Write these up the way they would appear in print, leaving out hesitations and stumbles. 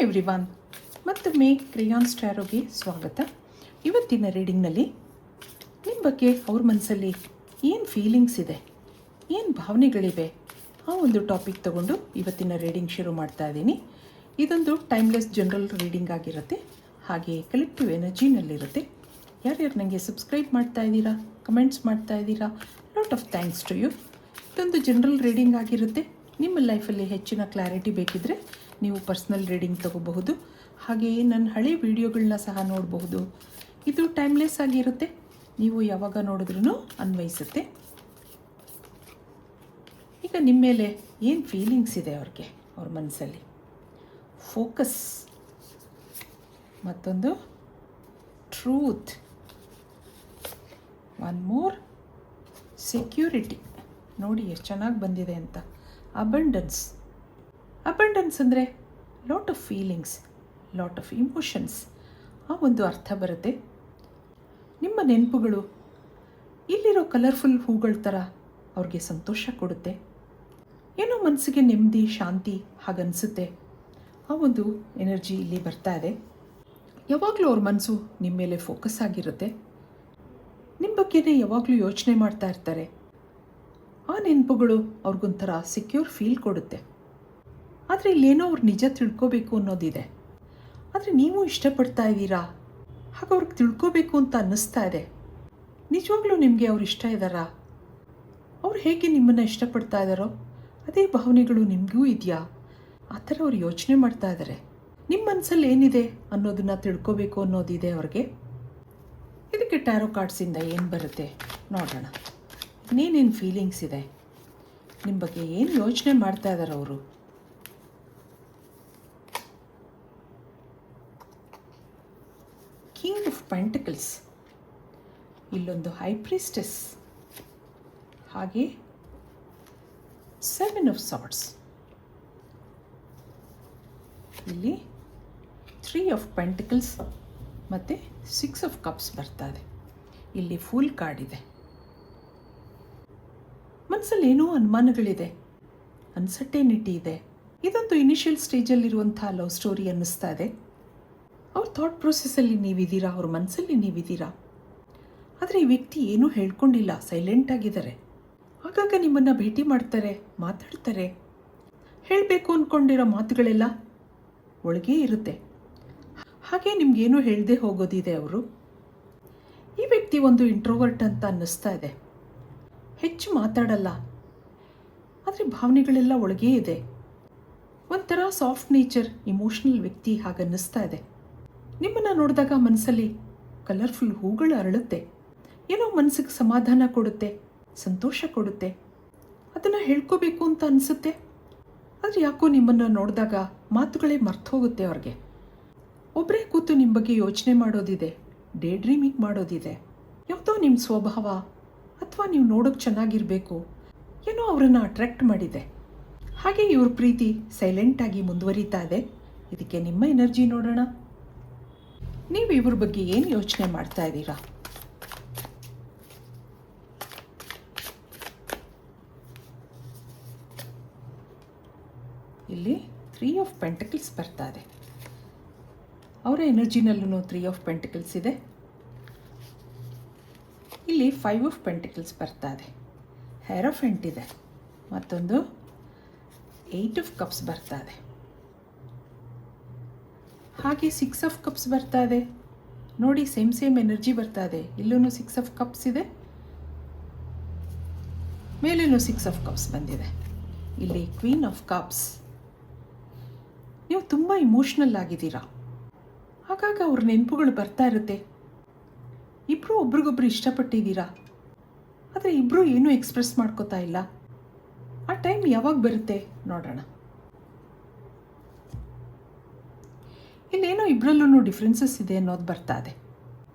Everyone, ಮತ್ತೊಮ್ಮೆ crayons ಟ್ಯಾರೋಗೆ ಸ್ವಾಗತ. ಇವತ್ತಿನ ರೀಡಿಂಗ್ನಲ್ಲಿ ನಿಮ್ಮ ಬಗ್ಗೆ ಅವ್ರ ಮನಸ್ಸಲ್ಲಿ ಏನು ಫೀಲಿಂಗ್ಸ್ ಇದೆ, ಏನು ಭಾವನೆಗಳಿವೆ, ಆ ಒಂದು ಟಾಪಿಕ್ ತಗೊಂಡು ಇವತ್ತಿನ ರೀಡಿಂಗ್ ಶುರು ಮಾಡ್ತಾ ಇದ್ದೀನಿ. ಇದೊಂದು ಟೈಮ್ಲೆಸ್ ಜನರಲ್ ರೀಡಿಂಗ್ ಆಗಿರುತ್ತೆ, ಹಾಗೆ ಕಲೆಕ್ಟಿವ್ ಎನರ್ಜಿನಲ್ಲಿರುತ್ತೆ. ಯಾರ್ಯಾರು ನನಗೆ ಸಬ್ಸ್ಕ್ರೈಬ್ ಮಾಡ್ತಾ ಇದ್ದೀರಾ, ಕಮೆಂಟ್ಸ್ ಮಾಡ್ತಾ ಇದ್ದೀರಾ, lot of thanks to you. ಇದೊಂದು ಜನರಲ್ ರೀಡಿಂಗ್ ಆಗಿರುತ್ತೆ. ನಿಮ್ಮ ಲೈಫಲ್ಲಿ ಹೆಚ್ಚಿನ ಕ್ಲಾರಿಟಿ ಬೇಕಿದ್ದರೆ ನೀವು ಪರ್ಸ್ನಲ್ ರೀಡಿಂಗ್ ತಗೋಬಹುದು. ಹಾಗೆಯೇ ನನ್ನ ಹಳೆ ವಿಡಿಯೋಗಳನ್ನ ಸಹ ನೋಡಬಹುದು. ಇದು ಟೈಮ್ಲೆಸ್ ಆಗಿರುತ್ತೆ, ನೀವು ಯಾವಾಗ ನೋಡಿದ್ರೂ ಅನ್ವಯಿಸುತ್ತೆ. ಈಗ ನಿಮ್ಮ ಮೇಲೆ ಏನು ಫೀಲಿಂಗ್ಸ್ ಇದೆ ಅವ್ರಿಗೆ, ಅವ್ರ ಮನಸ್ಸಲ್ಲಿ ಫೋಕಸ್, ಮತ್ತೊಂದು ಟ್ರೂತ್, ಒನ್ ಮೋರ್ ಸೆಕ್ಯೂರಿಟಿ. ನೋಡಿ ಎಷ್ಟು ಚೆನ್ನಾಗಿ ಬಂದಿದೆ ಅಂತ. ಅಬಂಡೆನ್ಸ್ ಅಂದರೆ lot of feelings, lot of emotions, ಆ ಒಂದು ಅರ್ಥ ಬರುತ್ತೆ. ನಿಮ್ಮ ನೆನಪುಗಳು ಇಲ್ಲಿರೋ ಕಲರ್ಫುಲ್ ಹೂಗಳ ಥರ ಅವ್ರಿಗೆ ಸಂತೋಷ ಕೊಡುತ್ತೆ. ಏನೋ ಮನಸ್ಸಿಗೆ ನೆಮ್ಮದಿ, ಶಾಂತಿ ಹಾಗನ್ನಿಸುತ್ತೆ. ಆ ಒಂದು ಎನರ್ಜಿ ಇಲ್ಲಿ ಬರ್ತಾ ಇದೆ. ಯಾವಾಗಲೂ ಅವ್ರ ಮನಸ್ಸು ನಿಮ್ಮ ಮೇಲೆ ಫೋಕಸ್ ಆಗಿರುತ್ತೆ. ನಿಮ್ಮ ಬಗ್ಗೆನೇ ಯಾವಾಗಲೂ ಯೋಚನೆ ಮಾಡ್ತಾ ಇರ್ತಾರೆ. ಆ ನೆನಪುಗಳು ಅವ್ರಿಗೊಂಥರ ಸೆಕ್ಯೂರ್ ಫೀಲ್ ಕೊಡುತ್ತೆ. ಆದರೆ ಇಲ್ಲೇನೋ ಅವ್ರು ನಿಜ ತಿಳ್ಕೋಬೇಕು ಅನ್ನೋದಿದೆ. ಆದರೆ ನೀವು ಇಷ್ಟಪಡ್ತಾ ಇದ್ದೀರಾ, ಹಾಗೆ ಅವ್ರಿಗೆ ತಿಳ್ಕೋಬೇಕು ಅಂತ ಅನ್ನಿಸ್ತಾ ಇದೆ. ನಿಜವಾಗ್ಲೂ ನಿಮಗೆ ಅವ್ರು ಇಷ್ಟ ಇದ್ದಾರಾ? ಅವ್ರು ಹೇಗೆ ನಿಮ್ಮನ್ನು ಇಷ್ಟಪಡ್ತಾ ಇದ್ದಾರೋ ಅದೇ ಭಾವನೆಗಳು ನಿಮಗೂ ಇದೆಯಾ? ಆ ಥರ ಅವ್ರು ಯೋಚನೆ ಮಾಡ್ತಾ ಇದ್ದಾರೆ. ನಿಮ್ಮ ಮನಸ್ಸಲ್ಲಿ ಏನಿದೆ ಅನ್ನೋದನ್ನು ತಿಳ್ಕೋಬೇಕು ಅನ್ನೋದಿದೆ ಅವ್ರಿಗೆ. ಇದಕ್ಕೆ ಟ್ಯಾರೋ ಕಾರ್ಡ್ಸಿಂದ ಏನು ಬರುತ್ತೆ ನೋಡೋಣ. ಇನ್ನೇನೇನು ಫೀಲಿಂಗ್ಸ್ ಇದೆ, ನಿಮ್ಮ ಬಗ್ಗೆ ಏನು ಯೋಚನೆ ಮಾಡ್ತಾ ಇದ್ದಾರೆ ಅವರು. ಕಿಂಗ್ ಆಫ್ ಪೆಂಟಕಲ್ಸ್, ಇಲ್ಲೊಂದು ಹೈ ಪ್ರೀಸ್ಟೆಸ್, ಹಾಗೆ 7 ಆಫ್ ಸಾರ್ಡ್ಸ್, ಇಲ್ಲಿ 3 ಆಫ್ ಪೆಂಟಕಲ್ಸ್ ಮತ್ತು 6 ಆಫ್ ಕಪ್ಸ್ ಬರ್ತಾ ಇದೆ. ಇಲ್ಲಿ ಫುಲ್ ಕಾರ್ಡ್ ಇದೆ. ಮನಸ್ಸಲ್ಲಿ ಏನೋ ಅನುಮಾನಗಳಿದೆ, ಅನ್ಸರ್ಟೇನಿಟಿ ಇದೆ. ಇದೊಂದು ಇನಿಷಿಯಲ್ ಸ್ಟೇಜಲ್ಲಿರುವಂಥ ಲವ್ ಸ್ಟೋರಿ ಅನ್ನಿಸ್ತಾ ಇದೆ. ಅವ್ರ ಥಾಟ್ ಪ್ರೊಸೆಸ್ಸಲ್ಲಿ ನೀವಿದ್ದೀರಾ, ಅವ್ರ ಮನಸ್ಸಲ್ಲಿ ನೀವಿದ್ದೀರಾ. ಆದರೆ ಈ ವ್ಯಕ್ತಿ ಏನೂ ಹೇಳ್ಕೊಂಡಿಲ್ಲ, ಸೈಲೆಂಟ್ ಆಗಿದ್ದಾರೆ. ಆಗಾಗ ನಿಮ್ಮನ್ನು ಭೇಟಿ ಮಾಡ್ತಾರೆ, ಮಾತಾಡ್ತಾರೆ. ಹೇಳಬೇಕು ಅಂದ್ಕೊಂಡಿರೋ ಮಾತುಗಳೆಲ್ಲ ಒಳಗೇ ಇರುತ್ತೆ. ಹಾಗೆ ನಿಮಗೇನೂ ಹೇಳದೆ ಹೋಗೋದಿದೆ ಅವರು. ಈ ವ್ಯಕ್ತಿ ಒಂದು ಇಂಟ್ರೋವರ್ಟ್ ಅಂತ ಅನ್ನಿಸ್ತಾ ಇದೆ. ಹೆಚ್ಚು ಮಾತಾಡಲ್ಲ, ಆದರೆ ಭಾವನೆಗಳೆಲ್ಲ ಒಳಗೇ ಇದೆ. ಒಂಥರ ಸಾಫ್ಟ್ ನೇಚರ್, ಇಮೋಷ್ನಲ್ ವ್ಯಕ್ತಿ ಹಾಗನ್ನಿಸ್ತಾ ಇದೆ. ನಿಮ್ಮನ್ನು ನೋಡಿದಾಗ ಮನಸ್ಸಲ್ಲಿ ಕಲರ್ಫುಲ್ ಹೂಗಳು ಅರಳುತ್ತೆ. ಏನೋ ಮನಸ್ಸಿಗೆ ಸಮಾಧಾನ ಕೊಡುತ್ತೆ, ಸಂತೋಷ ಕೊಡುತ್ತೆ. ಅದನ್ನು ಹೇಳ್ಕೋಬೇಕು ಅಂತ ಅನಿಸುತ್ತೆ. ಆದರೆ ಯಾಕೋ ನಿಮ್ಮನ್ನು ನೋಡಿದಾಗ ಮಾತುಗಳೇ ಮರ್ತು ಹೋಗುತ್ತೆ ಅವ್ರಿಗೆ. ಒಬ್ಬರೇ ಕೂತು ನಿಮ್ಮ ಬಗ್ಗೆ ಯೋಚನೆ ಮಾಡೋದಿದೆ, ಡೇ ಡ್ರೀಮಿಂಗ್ ಮಾಡೋದಿದೆ. ಯಾವುದೋ ನಿಮ್ಮ ಸ್ವಭಾವ ಅಥವಾ ನೀವು ನೋಡೋಕ್ಕೆ ಚೆನ್ನಾಗಿರಬೇಕು ಏನೋ ಅವರನ್ನು ಅಟ್ರ್ಯಾಕ್ಟ್ ಮಾಡಿದೆ. ಹಾಗೆ ಇವ್ರ ಪ್ರೀತಿ ಸೈಲೆಂಟಾಗಿ ಮುಂದುವರಿತಾ ಇದೆ. ಇದಕ್ಕೆ ನಿಮ್ಮ ಎನರ್ಜಿ ನೋಡೋಣ. ನೀವು ಇವ್ರ ಬಗ್ಗೆ ಏನು ಯೋಚನೆ ಮಾಡ್ತಾ ಇದ್ದೀರಾ? ಇಲ್ಲಿ 3 ಆಫ್ ಪೆಂಟಕಲ್ಸ್ ಬರ್ತಾ ಇದೆ. ಅವರ ಎನರ್ಜಿನಲ್ಲೂ 3 ಆಫ್ ಪೆಂಟಕಲ್ಸ್ ಇದೆ. ಇಲ್ಲಿ 5 ಆಫ್ ಪೆಂಟಿಕಲ್ಸ್ ಬರ್ತಾ ಇದೆ. ಹೆರೋಫೆಂಟ್ ಇದೆ. ಮತ್ತೊಂದು 8 ಆಫ್ ಕಪ್ಸ್ ಬರ್ತಾ ಇದೆ. ಹಾಗೆ 6 ಆಫ್ ಕಪ್ಸ್ ಬರ್ತಾ ಇದೆ. ನೋಡಿ, ಸೇಮ್ ಎನರ್ಜಿ ಬರ್ತಾ ಇದೆ. ಇಲ್ಲೂ 6 ಆಫ್ ಕಪ್ಸ್ ಇದೆ, ಮೇಲೇನೂ 6 ಆಫ್ ಕಪ್ಸ್ ಬಂದಿದೆ. ಇಲ್ಲಿ ಕ್ವೀನ್ ಆಫ್ ಕಪ್ಸ್. ನೀವು ತುಂಬ ಇಮೋಷ್ನಲ್ ಆಗಿದ್ದೀರಾ. ಆಗಾಗ ಅವ್ರ ನೆನಪುಗಳು ಬರ್ತಾ ಇರುತ್ತೆ. ಇಬ್ಬರು ಒಬ್ರಿಗೊಬ್ರು ಇಷ್ಟಪಟ್ಟಿದ್ದೀರಾ, ಆದರೆ ಇಬ್ಬರು ಏನೂ ಎಕ್ಸ್ಪ್ರೆಸ್ ಮಾಡ್ಕೋತಾ ಇಲ್ಲ. ಆ ಟೈಮ್ ಯಾವಾಗ ಬರುತ್ತೆ ನೋಡೋಣ. ಇಲ್ಲೇನೋ ಇಬ್ಬರಲ್ಲೂ ಡಿಫ್ರೆನ್ಸಸ್ ಇದೆ ಅನ್ನೋದು ಬರ್ತಾ ಇದೆ.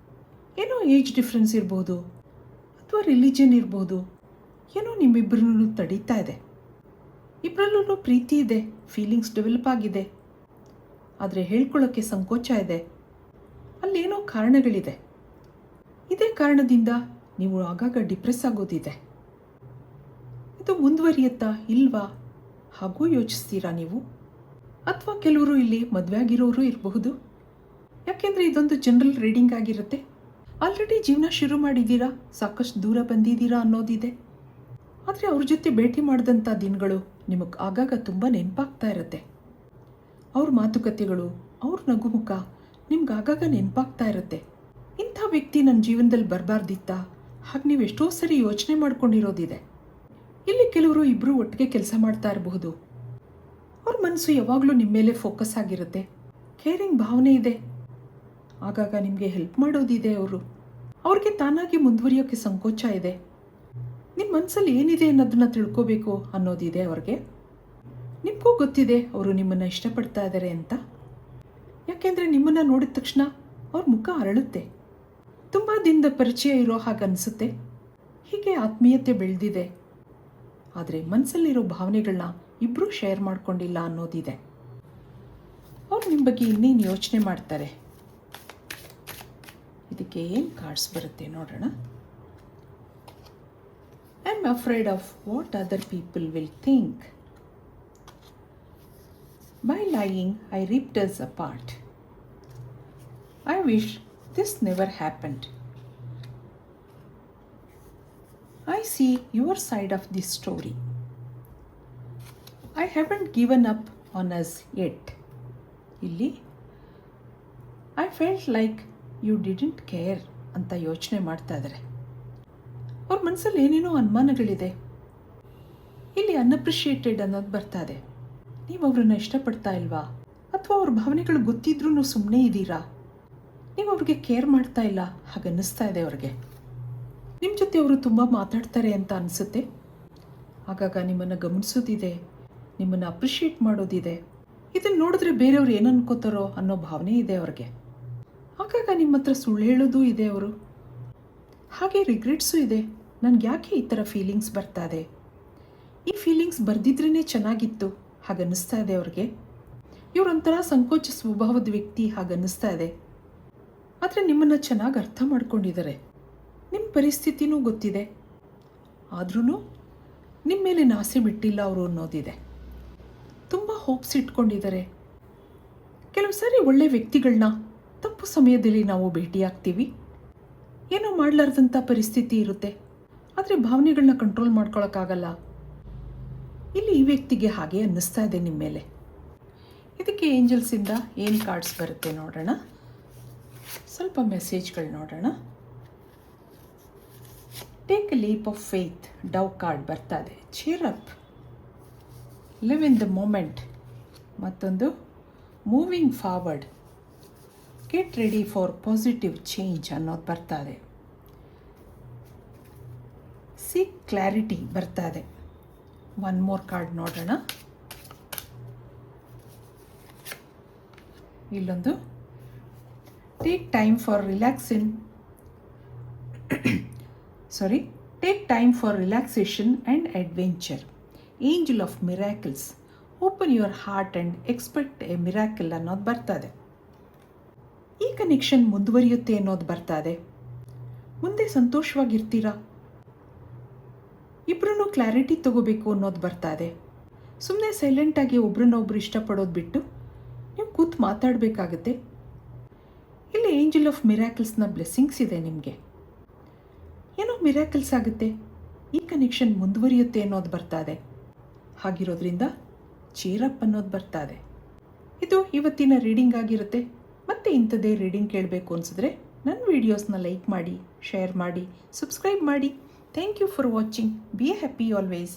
ಏನೋ ಏಜ್ ಡಿಫ್ರೆನ್ಸ್ ಇರ್ಬೋದು, ಅಥವಾ ರಿಲಿಜನ್ ಇರ್ಬೋದು. ಏನೋ ನಿಮ್ಮಿಬ್ಬರನ್ನೂ ತಡೀತಾ ಇದೆ. ಇಬ್ಬರಲ್ಲೂ ಪ್ರೀತಿ ಇದೆ, ಫೀಲಿಂಗ್ಸ್ ಡೆವಲಪ್ ಆಗಿದೆ, ಆದರೆ ಹೇಳ್ಕೊಳ್ಳೋಕ್ಕೆ ಸಂಕೋಚ ಇದೆ. ಅಲ್ಲೇನೋ ಕಾರಣಗಳಿದೆ. ಇದೇ ಕಾರಣದಿಂದ ನೀವು ಆಗಾಗ ಡಿಪ್ರೆಸ್ ಆಗೋದಿದೆ. ಇದು ಮುಂದುವರಿಯುತ್ತಾ ಇಲ್ವಾ ಹಾಗೂ ಯೋಚಿಸ್ತೀರಾ ನೀವು? ಅಥವಾ ಕೆಲವರು ಇಲ್ಲಿ ಮದುವೆ ಆಗಿರೋರು ಇರಬಹುದು. ಯಾಕೆಂದರೆ ಇದೊಂದು ಜನರಲ್ ರೀಡಿಂಗ್ ಆಗಿರುತ್ತೆ. ಆಲ್ರೆಡಿ ಜೀವನ ಶುರು ಮಾಡಿದ್ದೀರಾ, ಸಾಕಷ್ಟು ದೂರ ಬಂದಿದ್ದೀರಾ ಅನ್ನೋದಿದೆ. ಆದರೆ ಅವ್ರ ಜೊತೆ ಭೇಟಿ ಮಾಡಿದಂಥ ದಿನಗಳು ನಿಮಗೆ ಆಗಾಗ ತುಂಬ ನೆನಪಾಗ್ತಾ ಇರುತ್ತೆ. ಅವ್ರ ಮಾತುಕತೆಗಳು, ಅವ್ರ ನಗುಮುಖ ನಿಮ್ಗೆ ಆಗಾಗ ನೆನಪಾಗ್ತಾ ಇರುತ್ತೆ. ಇಂಥ ವ್ಯಕ್ತಿ ನನ್ನ ಜೀವನದಲ್ಲಿ ಬರಬಾರ್ದಿತ್ತ, ಹಾಗೆ ನೀವು ಎಷ್ಟೋ ಸರಿ ಯೋಚನೆ ಮಾಡ್ಕೊಂಡಿರೋದಿದೆ. ಇಲ್ಲಿ ಕೆಲವರು ಇಬ್ಬರು ಒಟ್ಟಿಗೆ ಕೆಲಸ ಮಾಡ್ತಾ ಇರಬಹುದು. ಅವ್ರ ಮನಸ್ಸು ಯಾವಾಗಲೂ ನಿಮ್ಮ ಮೇಲೆ ಫೋಕಸ್ ಆಗಿರುತ್ತೆ. ಕೇರಿಂಗ್ ಭಾವನೆ ಇದೆ. ಆಗಾಗ ನಿಮಗೆ ಹೆಲ್ಪ್ ಮಾಡೋದಿದೆ. ಅವ್ರಿಗೆ ತಾನಾಗಿ ಮುಂದುವರಿಯೋಕ್ಕೆ ಸಂಕೋಚ ಇದೆ. ನಿಮ್ಮ ಮನಸ್ಸಲ್ಲಿ ಏನಿದೆ ಅನ್ನೋದನ್ನ ತಿಳ್ಕೋಬೇಕು ಅನ್ನೋದಿದೆ ಅವ್ರಿಗೆ. ನಿಮಗೂ ಗೊತ್ತಿದೆ ಅವರು ನಿಮ್ಮನ್ನು ಇಷ್ಟಪಡ್ತಾ ಇದ್ದಾರೆ ಅಂತ. ಯಾಕೆಂದರೆ ನಿಮ್ಮನ್ನು ನೋಡಿದ ತಕ್ಷಣ ಅವ್ರ ಮುಖ ಅರಳುತ್ತೆ. ತುಂಬ ದಿನದ ಪರಿಚಯ ಇರೋ ಹಾಗೆ ಅನಿಸುತ್ತೆ. ಹೀಗೆ ಆತ್ಮೀಯತೆ ಬೆಳೆದಿದೆ. ಆದರೆ ಮನಸ್ಸಲ್ಲಿರೋ ಭಾವನೆಗಳನ್ನ ಇಬ್ಬರೂ ಶೇರ್ ಮಾಡ್ಕೊಂಡಿಲ್ಲ ಅನ್ನೋದಿದೆ. ಅವ್ರು ನಿಮ್ಮ ಬಗ್ಗೆ ಇನ್ನೇನು ಯೋಚನೆ ಮಾಡ್ತಾರೆ. ಇದಕ್ಕೆ ಏನು ಕಾರ್ಡ್ಸ್ ಬರುತ್ತೆ ನೋಡೋಣ. I am afraid of what other people will think. By lying, I ripped us apart. I wish this never happened. I see your side of this story. I haven't given up on us yet. ಇಲ್ಲಿ I felt like you didn't care ಅಂತ ಯೋಚನೆ ಮಾಡ್ತಾ ಇದ್ದಾರೆ. ಅವ್ರ ಮನಸ್ಸಲ್ಲಿ ಏನೇನೋ ಅನುಮಾನಗಳಿದೆ. ಇಲ್ಲಿ ಅನ್ಅಪ್ರಿಷಿಯೇಟೆಡ್ ಅನ್ನೋದು ಬರ್ತಾ ಇದೆ. ನೀವು ಅವ್ರನ್ನ ಇಷ್ಟಪಡ್ತಾ ಇಲ್ವಾ, ಅಥವಾ ಅವ್ರ ಭಾವನೆಗಳು ಗೊತ್ತಿದ್ರೂ ಸುಮ್ಮನೆ ಇದ್ದೀರಾ? ನೀವು ಅವ್ರಿಗೆ ಕೇರ್ ಮಾಡ್ತಾ ಇಲ್ಲ ಹಾಗೆ ಅನ್ನಿಸ್ತಾ ಇದೆ ಅವ್ರಿಗೆ. ನಿಮ್ಮ ಜೊತೆ ಅವರು ತುಂಬ ಮಾತಾಡ್ತಾರೆ ಅಂತ ಅನಿಸುತ್ತೆ. ಆಗಾಗ ನಿಮ್ಮನ್ನು ಗಮನಿಸೋದಿದೆ, ನಿಮ್ಮನ್ನು ಅಪ್ರಿಷಿಯೇಟ್ ಮಾಡೋದಿದೆ. ಇದನ್ನು ನೋಡಿದ್ರೆ ಬೇರೆಯವ್ರು ಏನು ಅನ್ಕೋತಾರೋ ಅನ್ನೋ ಭಾವನೆ ಇದೆ ಅವ್ರಿಗೆ. ಆಗಾಗ ನಿಮ್ಮ ಹತ್ರ ಸುಳ್ಳು ಹೇಳೋದು ಇದೆ ಅವರು. ಹಾಗೆ ರಿಗ್ರೆಟ್ಸು ಇದೆ. ನನಗೆ ಯಾಕೆ ಈ ಥರ ಫೀಲಿಂಗ್ಸ್ ಬರ್ತಾ ಇದೆ, ಈ ಫೀಲಿಂಗ್ಸ್ ಬರ್ದಿದ್ರೇ ಚೆನ್ನಾಗಿತ್ತು ಹಾಗನ್ನಿಸ್ತಾ ಇದೆ ಅವ್ರಿಗೆ. ಇವರೊಂಥರ ಸಂಕೋಚ ಸ್ವಭಾವದ ವ್ಯಕ್ತಿ ಹಾಗನ್ನಿಸ್ತಾ ಇದೆ. ಆದರೆ ನಿಮ್ಮನ್ನು ಚೆನ್ನಾಗಿ ಅರ್ಥ ಮಾಡ್ಕೊಂಡಿದ್ದಾರೆ. ನಿಮ್ಮ ಪರಿಸ್ಥಿತಿನೂ ಗೊತ್ತಿದೆ. ಆದ್ರೂ ನಿಮ್ಮ ಮೇಲೆ ಆಸೆ ಬಿಟ್ಟಿಲ್ಲ ಅವರು ಅನ್ನೋದಿದೆ. ತುಂಬ ಹೋಪ್ಸ್ ಇಟ್ಕೊಂಡಿದ್ದಾರೆ. ಕೆಲವು ಸಾರಿ ಒಳ್ಳೆ ವ್ಯಕ್ತಿಗಳನ್ನ ತಪ್ಪು ಸಮಯದಲ್ಲಿ ನಾವು ಭೇಟಿಯಾಗ್ತೀವಿ. ಏನೋ ಮಾಡಲಾರ್ದಂಥ ಪರಿಸ್ಥಿತಿ ಇರುತ್ತೆ. ಆದರೆ ಭಾವನೆಗಳನ್ನ ಕಂಟ್ರೋಲ್ ಮಾಡ್ಕೊಳಕ್ಕಾಗಲ್ಲ. ಇಲ್ಲಿ ಈ ವ್ಯಕ್ತಿಗೆ ಹಾಗೆ ಅನ್ನಿಸ್ತಾ ಇದೆ ನಿಮ್ಮ ಮೇಲೆ. ಇದಕ್ಕೆ ಏಂಜಲ್ಸಿಂದ ಏನು ಕಾರ್ಡ್ಸ್ ಬರುತ್ತೆ ನೋಡೋಣ. ಸ್ವಲ್ಪ ಮೆಸೇಜ್ಗಳು ನೋಡೋಣ. Take a leap of faith, dove card ಬರ್ತಾ ಇದೆ. Cheer up, live in the moment, ಮತ್ತೊಂದು moving forward, get ready for positive change ಅನ್ನೋದು ಬರ್ತಾ ಇದೆ. ಸೀಕ್ ಕ್ಲಾರಿಟಿ ಬರ್ತಾ ಇದೆ. ಒನ್ ಮೋರ್ ಕಾರ್ಡ್ ನೋಡೋಣ. ಇಲ್ಲೊಂದು take time for relaxation and adventure, angel of miracles, open your heart and expect A miracle ಅನ್ನೋದು ಬರ್ತದೆ. ಈ ಕನೆಕ್ಷನ್ ಮುಂದುವರಿಯುತ್ತೆ ಅನ್ನೋದು ಬರ್ತದೆ. ಮುಂದೆ ಸಂತೋಷವಾಗಿರ್ತೀರಾ. ಇಬ್ಬರೂ ಕ್ಲಾರಿಟಿ ತಗೋಬೇಕು ಅನ್ನೋದು ಬರ್ತಾ ಇದೆ. ಸುಮ್ಮನೆ ಸೈಲೆಂಟಾಗಿ ಒಬ್ರನ್ನೊಬ್ರು ಇಷ್ಟಪಡೋದು ಬಿಟ್ಟು ನೀವು ಕೂತು ಮಾತಾಡಬೇಕಾಗುತ್ತೆ. ಇಲ್ಲಿ ಏಂಜಲ್ ಆಫ್ ಮಿರಾಕಲ್ಸ್ನ ಬ್ಲೆಸ್ಸಿಂಗ್ಸ್ ಇದೆ ನಿಮಗೆ. ಏನೋ ಮಿರಾಕಲ್ಸ್ ಆಗುತ್ತೆ. ಈ ಕನೆಕ್ಷನ್ ಮುಂದುವರಿಯುತ್ತೆ ಅನ್ನೋದು ಬರ್ತಾ ಇದೆ. ಹಾಗಿರೋದ್ರಿಂದ ಚೀರಪ್ ಅನ್ನೋದು ಬರ್ತಾ ಇದೆ. ಇದು ಇವತ್ತಿನ ರೀಡಿಂಗ್ ಆಗಿರುತ್ತೆ. ಮತ್ತೆ ಇಂಥದ್ದೇ ರೀಡಿಂಗ್ ಕೇಳಬೇಕು ಅನಿಸಿದ್ರೆ ನನ್ನ ವೀಡಿಯೋಸ್ನ ಲೈಕ್ ಮಾಡಿ, ಶೇರ್ ಮಾಡಿ, ಸಬ್ಸ್ಕ್ರೈಬ್ ಮಾಡಿ. Thank you for watching. Be happy always.